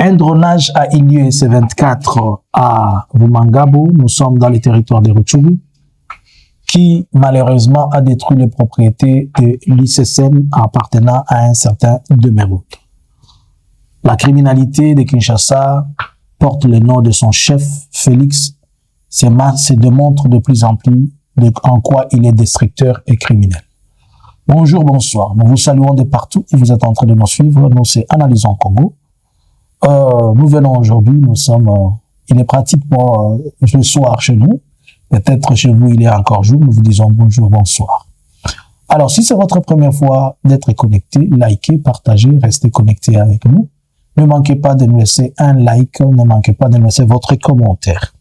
Un dronage a eu lieu ce 24 à Rumangabo. Nous sommes dans les territoires de Rutshuru, qui malheureusement a détruit les propriétés de l'ICSN appartenant à un certain Demerod. La criminalité de Kinshasa porte le nom de son chef, Félix, se démontre de plus en plus en quoi il est destructeur et criminel. Bonjour, bonsoir. Nous vous saluons de partout où vous êtes en train de nous suivre. Nous, c'est Analysons Congo. Nous venons aujourd'hui, il est pratiquement le soir chez nous. Peut-être chez vous, il est encore jour. Nous vous disons bonjour, bonsoir. Alors, si c'est votre première fois d'être connecté, likez, partagez, restez connectés avec nous. Ne manquez pas de nous laisser un like, ne manquez pas de nous laisser votre commentaire.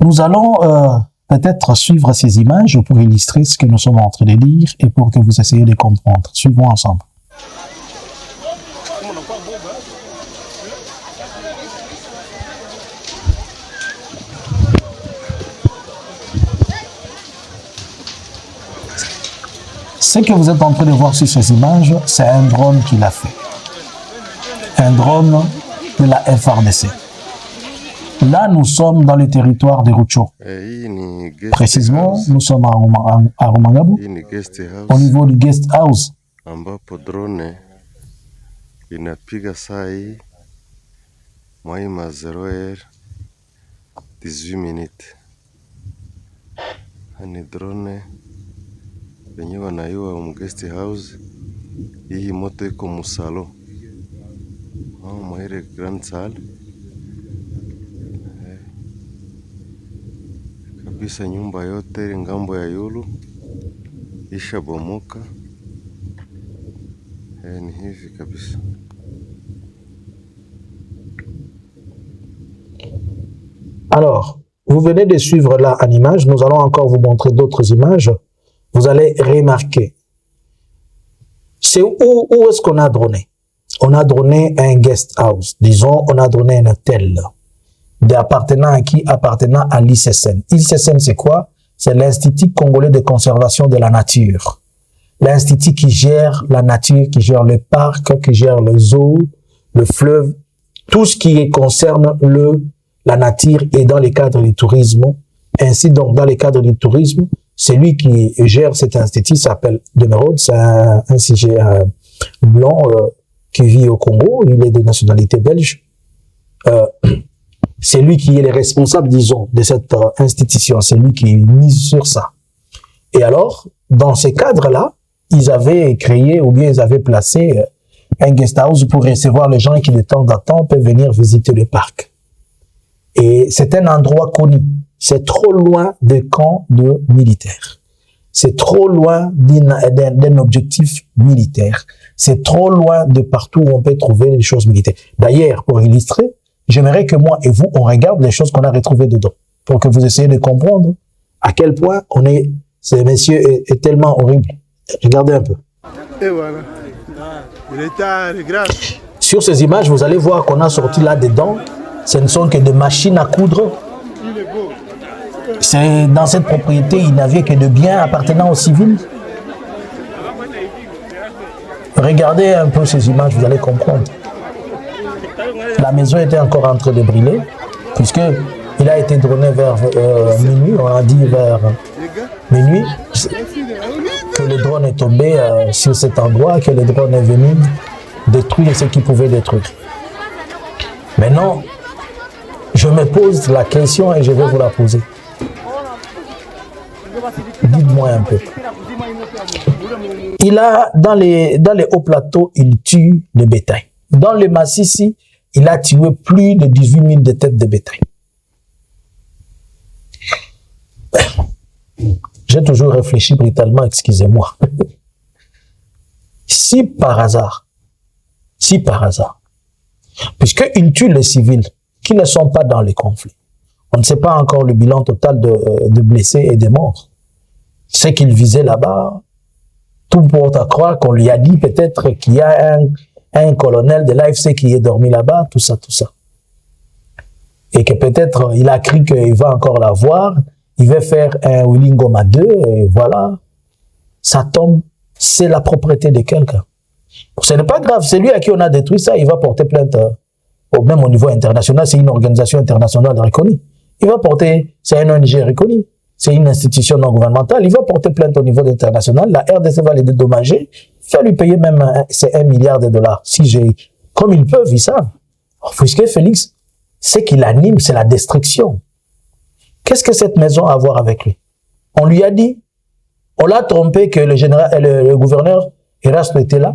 Nous allons peut-être suivre ces images pour illustrer ce que nous sommes en train de lire et pour que vous essayiez de comprendre. Suivons ensemble. Ce que vous êtes en train de voir sur ces images, c'est un drone qui l'a fait. Un drone de la FRDC. Là, nous sommes dans le territoire de Rutshuru. Précisément, nous sommes à Rumangabo, au niveau du guest house. Ambapo drone inapiga saa hii mwaima 0h 18 minutes. Ni drone benye wanaiwa mu guest house. Hii moto iko musalo mwaire grand salle kabisa. Nyumba yote ngambo ya yulu ishabomoka. Ni hivi kabisa. Alors, vous venez de suivre là une image. Nous allons encore vous montrer d'autres images. Vous allez remarquer. C'est où est-ce qu'on a droné? On a droné un guest house. Disons, on a droné un hôtel. Appartenant à qui? Appartenant à l'ICSN. l'ICSN, c'est quoi? C'est l'Institut Congolais de Conservation de la Nature. L'institut qui gère la nature, qui gère le parc, qui gère le zoo, le fleuve, tout ce qui concerne la nature et dans les cadres du tourisme. Ainsi donc, dans les cadres du tourisme, celui qui gère cet institut s'appelle Demerod. C'est un sujet blanc qui vit au Congo. Il est de nationalité belge. C'est lui qui est le responsable, disons, de cette institution. C'est lui qui mise sur ça. Et alors, dans ces cadres-là, ils avaient créé ou bien ils avaient placé un guest house pour recevoir les gens qui de temps en temps peuvent venir visiter le parc. Et c'est un endroit connu. C'est trop loin des camps de militaires. C'est trop loin d'un objectif militaire. C'est trop loin de partout où on peut trouver les choses militaires. D'ailleurs, pour illustrer, j'aimerais que moi et vous, on regarde les choses qu'on a retrouvées dedans. Pour que vous essayiez de comprendre à quel point ce monsieur est tellement horrible. Regardez un peu. Et voilà. L'état est grave. Sur ces images, vous allez voir qu'on a sorti là-dedans. Ce ne sont que des machines à coudre. Dans cette propriété, il n'avait que de biens appartenant aux civils. Regardez un peu ces images, vous allez comprendre. La maison était encore en train de brûler, puisqu'il a été droné vers minuit, on a dit vers minuit, que le drone est tombé sur cet endroit, que le drone est venu détruire ce qu'il pouvait détruire. Maintenant, je me pose la question et je vais vous la poser. Dites-moi un peu. Dans les hauts plateaux, il tue le bétail. Dans le Massissi, il a tué plus de 18 000 de têtes de bétail. J'ai toujours réfléchi brutalement, excusez-moi. Si par hasard, puisqu'il tue les civils qui ne sont pas dans les conflits, on ne sait pas encore le bilan total de blessés et de morts. Ce qu'il visait là-bas, tout porte à croire qu'on lui a dit peut-être qu'il y a un colonel de l'AFC qui est dormi là-bas, tout ça. Et que peut-être il a cru qu'il va encore la voir, il va faire un Willingoma 2, et voilà. Ça tombe, c'est la propriété de quelqu'un. Ce n'est pas grave, c'est lui à qui on a détruit ça, il va porter plainte même au niveau international, c'est une organisation internationale reconnue. Il va porter, c'est un ONG reconnu, c'est une institution non gouvernementale, il va porter plainte au niveau international, la RDC va les dédommager, il va lui payer même c'est 1 milliard de dollars. Si j'ai, comme ils peuvent, ils savent. Puisque Félix, ce qu'il anime, c'est la destruction. Qu'est-ce que cette maison a à voir avec lui? On lui a dit, on l'a trompé que le gouverneur Erasto était là.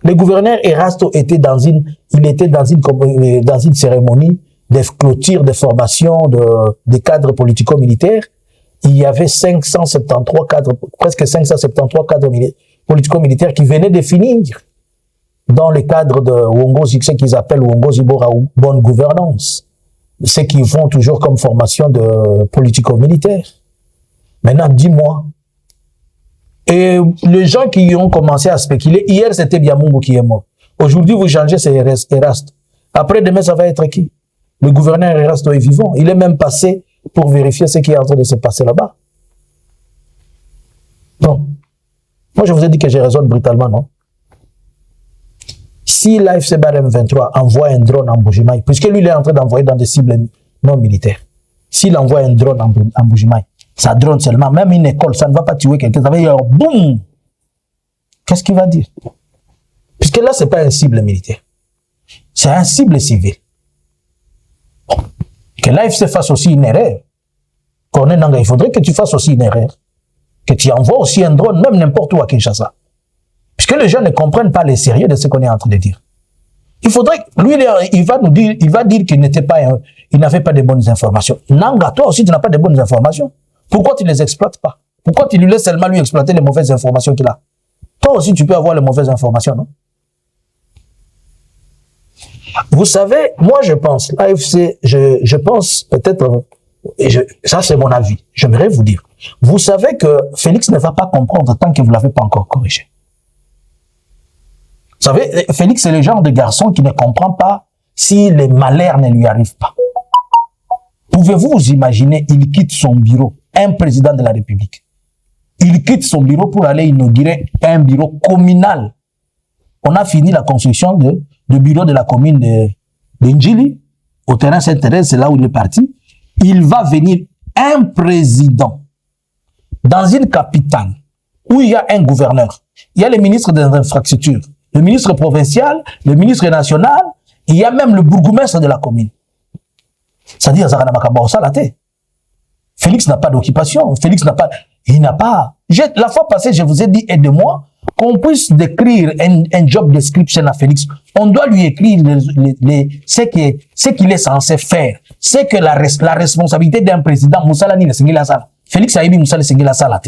Le gouverneur Erasto était dans une cérémonie de clôture de formation des cadres politico-militaires. Il y avait 573 cadres, presque 573 cadres politico-militaires qui venaient de finir dans le cadre de Wongozi, ce qu'ils appellent Wongozi Boraou, bonne gouvernance. Ceux qui font toujours comme formation de politico-militaires. Maintenant, dis-moi. Et les gens qui ont commencé à spéculer, hier c'était Biamungu qui est mort. Aujourd'hui, vous changez, c'est Erasto. Après demain, ça va être qui? Le gouverneur Erasto est vivant. Il est même passé pour vérifier ce qui est en train de se passer là-bas. Bon. Moi, je vous ai dit que je raisonne brutalement, non? Si l'AFC Barem 23 envoie un drone en Bujimaï, puisque lui, il est en train d'envoyer dans des cibles non militaires, s'il envoie un drone en Bujimaï, ça drone seulement, même une école, ça ne va pas tuer quelqu'un, ça va dire boum! Qu'est-ce qu'il va dire? Puisque là, ce n'est pas un cible militaire, c'est un cible civil. Bon. Que l'AFC fasse aussi une erreur. Il faudrait que tu fasses aussi une erreur. Que tu envoies aussi un drone, même n'importe où à Kinshasa. Puisque les gens ne comprennent pas le sérieux de ce qu'on est en train de dire. Il faudrait, lui, il va dire qu'il n'était pas, il n'avait pas de bonnes informations. Nanga, toi aussi, tu n'as pas de bonnes informations. Pourquoi tu ne les exploites pas? Pourquoi tu lui laisses seulement lui exploiter les mauvaises informations qu'il a? Toi aussi, tu peux avoir les mauvaises informations, non? Vous savez, moi, je pense, l'AFC, je pense peut-être, ça c'est mon avis, j'aimerais vous dire. Vous savez que Félix ne va pas comprendre tant que vous ne l'avez pas encore corrigé. Vous savez, Félix est le genre de garçon qui ne comprend pas si les malheurs ne lui arrivent pas. Pouvez-vous vous imaginer, il quitte son bureau, un président de la République. Il quitte son bureau pour aller inaugurer un bureau communal. On a fini la construction de bureau de la commune de Ndjili, au terrain Sainte-Thérèse, c'est là où il est parti. Il va venir un président dans une capitale où il y a un gouverneur. Il y a le ministre des infrastructures, le ministre provincial, le ministre national, il y a même le bourgmestre de la commune. C'est-à-dire, Félix n'a pas d'occupation. Félix n'a pas... Il n'a pas... La fois passée, je vous ai dit, aidez-moi, qu'on puisse décrire un job description à Félix. On doit lui écrire ce qu'il est censé faire. C'est que la responsabilité d'un président, Moussala ni le Sengela Sala. Félix a émis Moussala Sengela Sala.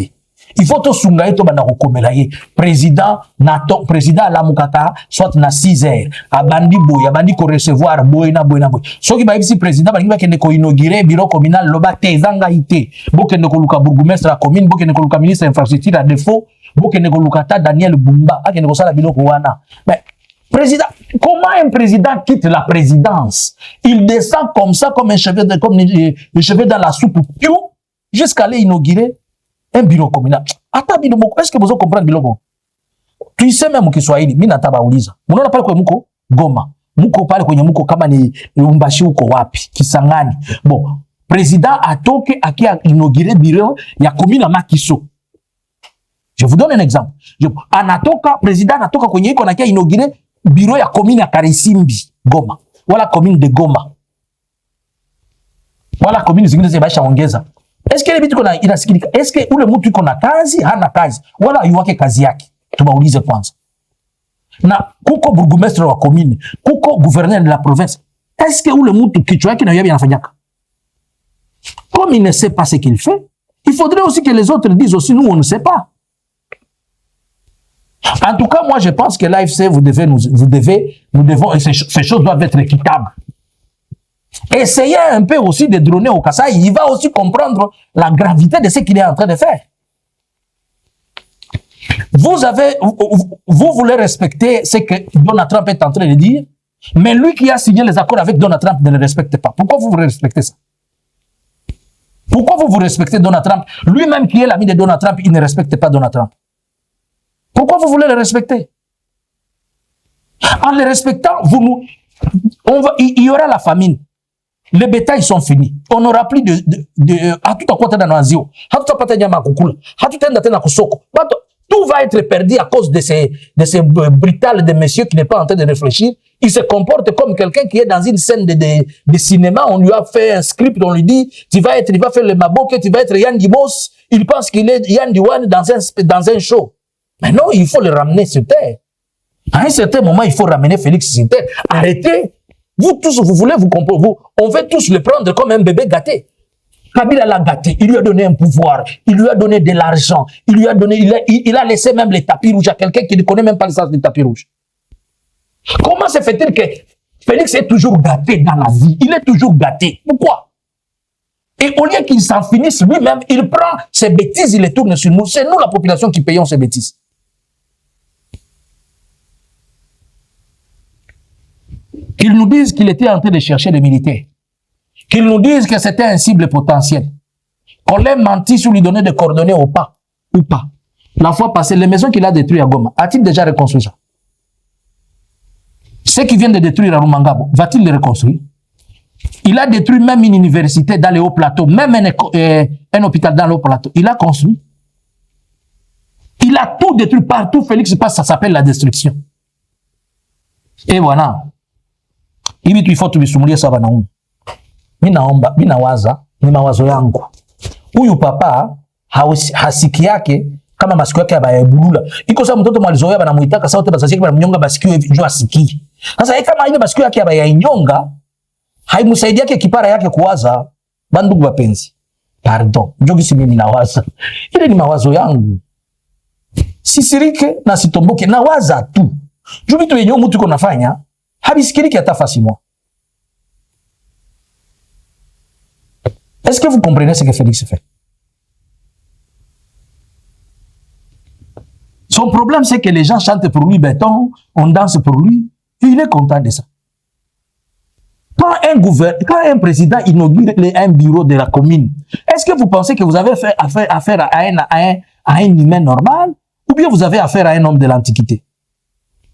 Il faut tout sungaye to bana kokomelaye. Président à la Mukata, soit na 6 heures. Abandi boy, abandi ko recevoir boy na boy. So ki ba ibisi président ba kende ko inaugurer bureau communal loba tezanga ité. Bokende ko luka bourgmestre la commune, bokende ko luka ministre infrastructure à défaut, bokende ko luka ta Daniel Bumba, akende ko sala biloko wana. Mais président, comment un président quitte la présidence? Il descend comme ça comme un cheveu dans la soupe jusqu'à aller inaugurer un bureau communal. Attends, est-ce que vous comprenez biloko? Tu sais même que Swahili, mimi nataba uliza. Unaona pale kwa muko Goma. Muko pale kwenye muko kama ni Lumbashi uko wapi? Kisangani. Bon, président atoke akia inaugurer bureau ya commune Makiso. Je vous donne un exemple. Président anatoka kwenye iko nakia inaugurer bureau ya commune ya Karisimbi, Goma. Wala commune de Goma. Wala commune zingine zibasha ongeza. Est-ce que les bitu kona inasikilika? Est-ce que ule mtu iko na kazi, hana kazi? Wala yuwake kazi yake? Tubaulize kwanza. Na kuko bourgmestre wa commune, kuko gouverneur de la province. Est-ce que ule mtu kichwa yake na yabi anafanyaka? Comme il ne sait pas ce qu'il fait, il faudrait aussi que les autres disent aussi, nous on ne sait pas. En tout cas, moi je pense que l'AFC, nous devons, et ces choses doivent être équitables. Essayez un peu aussi de droner au Kassai, il va aussi comprendre la gravité de ce qu'il est en train de faire. Vous voulez respecter ce que Donald Trump est en train de dire, mais lui qui a signé les accords avec Donald Trump ne le respecte pas. Pourquoi vous respectez ça? Pourquoi vous respectez Donald Trump? Lui-même qui est l'ami de Donald Trump, il ne respecte pas Donald Trump. Pourquoi vous voulez le respecter? En les respectant, il y aura la famine. Les bétails sont finis. On n'aura plus de tout va être perdu à cause de ces brutales de messieurs qui n'est pas en train de réfléchir. Il se comporte comme quelqu'un qui est dans une scène de cinéma. On lui a fait un script, on lui dit, il va faire le Maboko, tu vas être Yann Dimos. Il pense qu'il est Yann Diwan dans un show. Mais non, il faut le ramener sur terre. À un certain moment, il faut ramener Félix sur terre. Arrêtez. Vous tous, vous voulez on veut tous le prendre comme un bébé gâté. Kabila l'a gâté, il lui a donné un pouvoir, il lui a donné de l'argent, il a laissé même les tapis rouges à quelqu'un qui ne connaît même pas le sens des tapis rouges. Comment se fait-il que Félix est toujours gâté dans la vie? Il est toujours gâté. Pourquoi? Et au lieu qu'il s'en finisse lui-même, il prend ses bêtises, il les tourne sur nous. C'est nous, la population, qui payons ces bêtises. Qu'ils nous disent qu'il était en train de chercher des militaires. Qu'ils nous disent que c'était un cible potentiel. Qu'on l'ait menti sur lui donner des coordonnées ou pas. La fois passée, les maisons qu'il a détruites à Goma, a-t-il déjà reconstruit ça? Ceux qui viennent de détruire à Rumangabo, va-t-il les reconstruire? Il a détruit même une université dans les hauts plateaux, même un hôpital dans les hauts plateaux. Il a construit. Il a tout détruit partout. Félix passe, ça s'appelle la destruction. Et voilà. Il faut tubisumulia saba na umu. Mina waza, ni mawazo yangu. Huyu papa, hasiki yake, kama masikio yake yabayabulula. Iko sababu mtoto mwalizoea banamuitaka sauti basasi yake banamnyonga masikio hivi juu asiki. Sasa kama ile masikio yake yabayainyonga, haimsaidi yake kipara yake kuwaza. Bandugu wapenzi. Pardon, njogi si mimi nawaza. Ile ni mawazo yangu. Sisirike na sitomboke, nawaza tu. Juu vitu yenye mtu uko nafanya, habisikiriki hata fasi moja. Est-ce que vous comprenez ce que Félix fait? Son problème, c'est que les gens chantent pour lui, béton, on danse pour lui. Il est content de ça. Quand un président inaugure un bureau de la commune, est-ce que vous pensez que vous avez affaire à un humain normal ou bien vous avez affaire à un homme de l'Antiquité?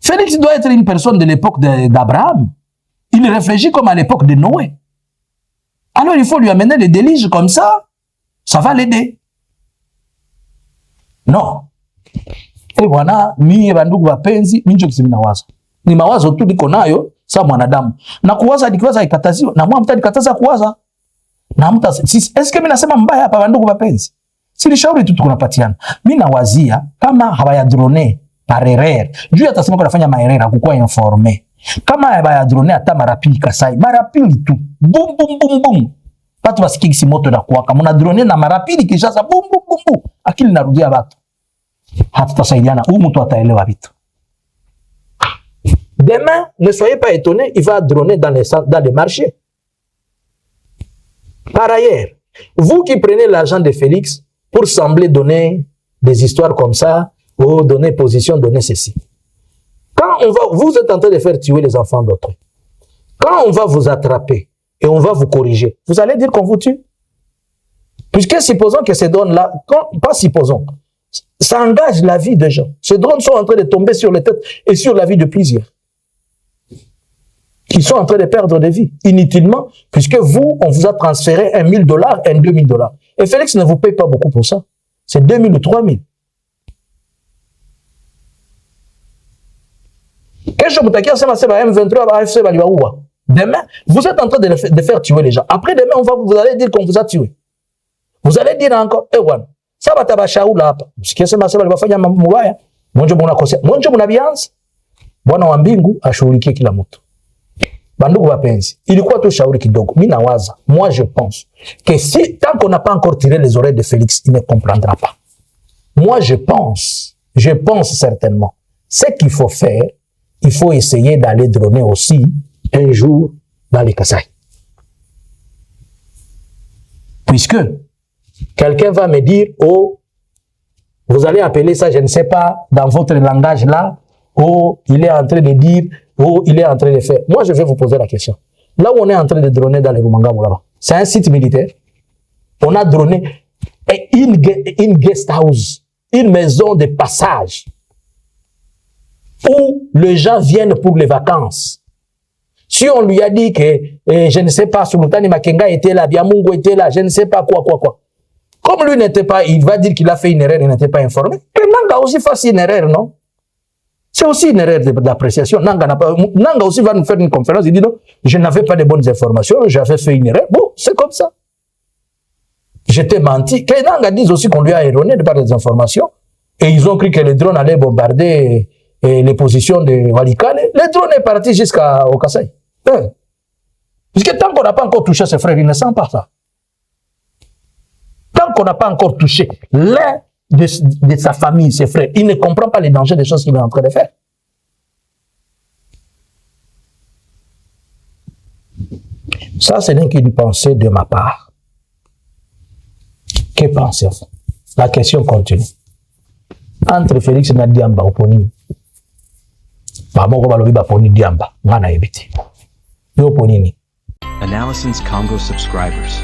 Félix doit être une personne de l'époque d'Abraham. Il réfléchit comme à l'époque de Noé. Alors il faut lui amener les déluges comme ça va l'aider. Non. Et voilà, mie bandugu wapenzi, minjo kisimi na wazo. Ni mawazo tu niko nayo sa mwanadamu. Na kuwaza nikiwaza ikataziwa, na mwa mtanikataza kuwaza. Na mta est-ce que mimi nasema mbaya hapa bandugu wapenzi? Si ni shauri tu tunapatiana. Mimi nawazia kama hawaya drone par erreur. Juu atasema kwa nafanya maerera kukua informé. Kama hawaya drone hata marapili Kasai, marapili tu. Boum boum boum boum. Watu wasikiki si moto na kuwaka. Muna drone na marapili Kinshasa boum boum boum boum. Akili narudia watu. Hatutasaidiana, ou mtu ataelewa vitu. Demain, ne soyez pas étonnés, il va droner dans les marchés. Par ailleurs, vous qui prenez l'argent de Félix pour sembler donner des histoires comme ça, ou donner position, donner ceci. Quand vous êtes en train de faire tuer les enfants d'autres, quand on va vous attraper et on va vous corriger, vous allez dire qu'on vous tue. Puisque supposons que ces drones-là, pas supposons, ça engage la vie des gens. Ces drones sont en train de tomber sur les têtes et sur la vie de plusieurs. Qui sont en train de perdre des vies, inutilement, puisque vous, on vous a transféré $1 000, un $2 000. Et Félix ne vous paye pas beaucoup pour ça. C'est 2 000 ou 3 000. Demain, vous êtes en train de faire tuer les gens. Après, demain, vous allez dire qu'on vous a tué. Vous allez dire encore, Ewan, ça va tabashaula hapa. Msikisema sema walifanya mambo mabaya. Monjo mnakosea. Monjo mnabianza. Bwana wa mbingu ashughulikie kila mtu. Bandugu wapenzi, ilikuwa tu shauri kidogo. Mimi nawaza, moi je pense que si tant qu'on n'a pas encore tiré les oreilles de Félix, il ne comprendra pas. Moi je pense certainement. Ce qu'il faut faire, il faut essayer d'aller droner aussi un jour dans les Kasaï. Puisque quelqu'un va me dire, oh, vous allez appeler ça, je ne sais pas, dans votre langage là, oh, il est en train de dire, oh, il est en train de faire. Moi, je vais vous poser la question. Là où on est en train de droner dans les Rumangabo là-bas, c'est un site militaire. On a droné une guest house, une maison de passage. où les gens viennent pour les vacances. Si on lui a dit que, je ne sais pas, Sultani Makenga était là, Biamungo était là, je ne sais pas quoi. Comme lui n'était pas, il va dire qu'il a fait une erreur, il n'était pas informé. Et Nanga aussi fait une erreur, non? C'est aussi une erreur d'appréciation. Nanga aussi va nous faire une conférence, il dit non, je n'avais pas de bonnes informations, j'avais fait une erreur. Bon, c'est comme ça. J'étais menti. Que Nanga dise aussi qu'on lui a erroné par des informations, et ils ont cru que les drones allaient bombarder les positions de Walikale. Le drone est parti jusqu'au Kasaï. Parce que tant qu'on n'a pas encore touché ses frères, il ne sent pas ça. Tant qu'on n'a pas encore touché l'un de sa famille, ses frères, il ne comprend pas les dangers des choses qu'il est en train de faire. Ça, ce n'est qu'une pensée de ma part. Que pensez-vous? La question continue. Entre Félix et Diamba, oponi. Analysins Congo subscribers.